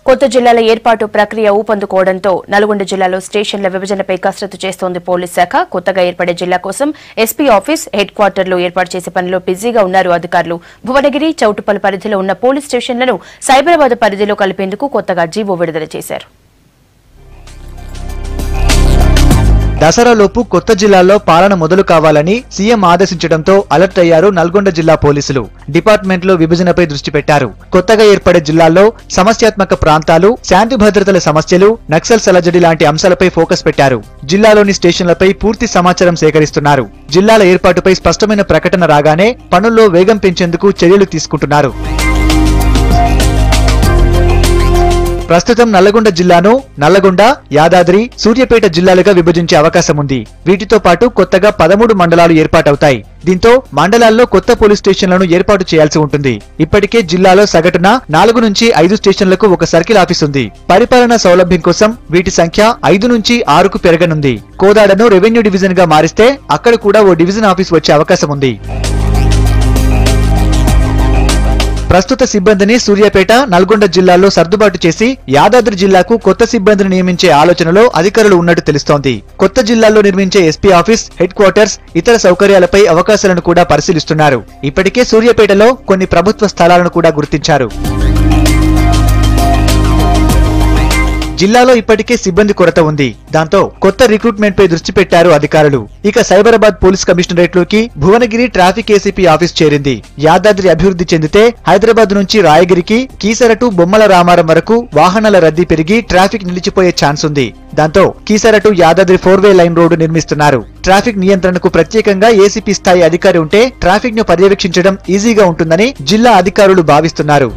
కొత్త జిల్లాల ఏర్పాటు ప్రక్రియ ఊపందుకోవడంతో నల్గొండ జిల్లాలో స్టేషన్ల విభజనపై కసరత్తు చేస్తోంది పోలీస్ శాఖ. కొత్తగా ఏర్పడే జిల్లా కోసం ఎస్పీ ఆఫీస్, హెడ్ క్వార్టర్లు ఏర్పాటు చేసే పనిలో బిజీగా ఉన్నారు అధికారులు. భువనగిరి, చౌటుప్పల్ పరిధిలో ఉన్న పోలీస్ స్టేషన్లను సైబరాబాద్ పరిధిలో కలిపేందుకు కొత్తగా జీవో విడుదల చేశారు. దసరాలోపు కొత్త జిల్లాల్లో పాలన మొదలు కావాలని సీఎం ఆదేశించడంతో అలర్ట్ అయ్యారు నల్గొండ జిల్లా పోలీసులు. డిపార్ట్మెంట్లో విభజనపై దృష్టి పెట్టారు. కొత్తగా ఏర్పడే జిల్లాల్లో సమస్యాత్మక ప్రాంతాలు, శాంతి భద్రతల సమస్యలు, నక్సల్స్ అలజడి లాంటి అంశాలపై ఫోకస్ పెట్టారు. జిల్లాలోని స్టేషన్లపై పూర్తి సమాచారం సేకరిస్తున్నారు. జిల్లాల ఏర్పాటుపై స్పష్టమైన ప్రకటన రాగానే పనుల్లో వేగం పెంచేందుకు చర్యలు తీసుకుంటున్నారు. ప్రస్తుతం నల్లగొండ జిల్లాను నల్లగొండ, యాదాద్రి, సూర్యాపేట జిల్లాలుగా విభజించే అవకాశం ఉంది. వీటితో పాటు కొత్తగా 13 మండలాలు ఏర్పాటవుతాయి. దీంతో మండలాల్లో కొత్త పోలీస్ స్టేషన్లను ఏర్పాటు చేయాల్సి ఉంటుంది. ఇప్పటికే జిల్లాలో సగటున 4 నుంచి 5 స్టేషన్లకు ఒక సర్కిల్ ఆఫీస్ ఉంది. పరిపాలనా సౌలభ్యం కోసం వీటి సంఖ్య 5 నుంచి 6కు పెరగనుంది. కోదాడను రెవెన్యూ డివిజన్ గా మారిస్తే అక్కడ కూడా ఓ డివిజన్ ఆఫీస్ వచ్చే అవకాశం ఉంది. ప్రస్తుత సిబ్బందిని సూర్యాపేట, నల్గొండ జిల్లాల్లో సర్దుబాటు చేసి యాదాద్రి జిల్లాకు కొత్త సిబ్బందిని నియమించే ఆలోచనలో అధికారులు ఉన్నట్టు తెలుస్తోంది. కొత్త జిల్లాల్లో నిర్మించే ఎస్పీ ఆఫీస్, హెడ్ క్వార్టర్స్, ఇతర సౌకర్యాలపై అవకాశాలను కూడా పరిశీలిస్తున్నారు. ఇప్పటికే సూర్యాపేటలో కొన్ని ప్రభుత్వ స్థలాలను కూడా గుర్తించారు. జిల్లాలో ఇప్పటికే సిబ్బంది కొరత ఉంది. దాంతో కొత్త రిక్రూట్మెంట్ పై దృష్టి పెట్టారు అధికారులు. ఇక సైబరాబాద్ పోలీస్ కమిషనరేట్లోకి భువనగిరి ట్రాఫిక్ ఏసీపీ ఆఫీస్ చేరింది. యాదాద్రి అభివృద్ధి చెందితే హైదరాబాద్ నుంచి రాయగిరికి, కీసరటు, బొమ్మల రామారం వరకు వాహనాల రద్దీ పెరిగి ట్రాఫిక్ నిలిచిపోయే ఛాన్స్ ఉంది. దాంతో కీసరటు యాదాద్రి 4-వే లైన్ రోడ్డు నిర్మిస్తున్నారు. ట్రాఫిక్ నియంత్రణకు ప్రత్యేకంగా ఏసీపీ స్థాయి అధికారి ఉంటే ట్రాఫిక్ ను పర్యవేక్షించడం ఈజీగా ఉంటుందని జిల్లా అధికారులు భావిస్తున్నారు.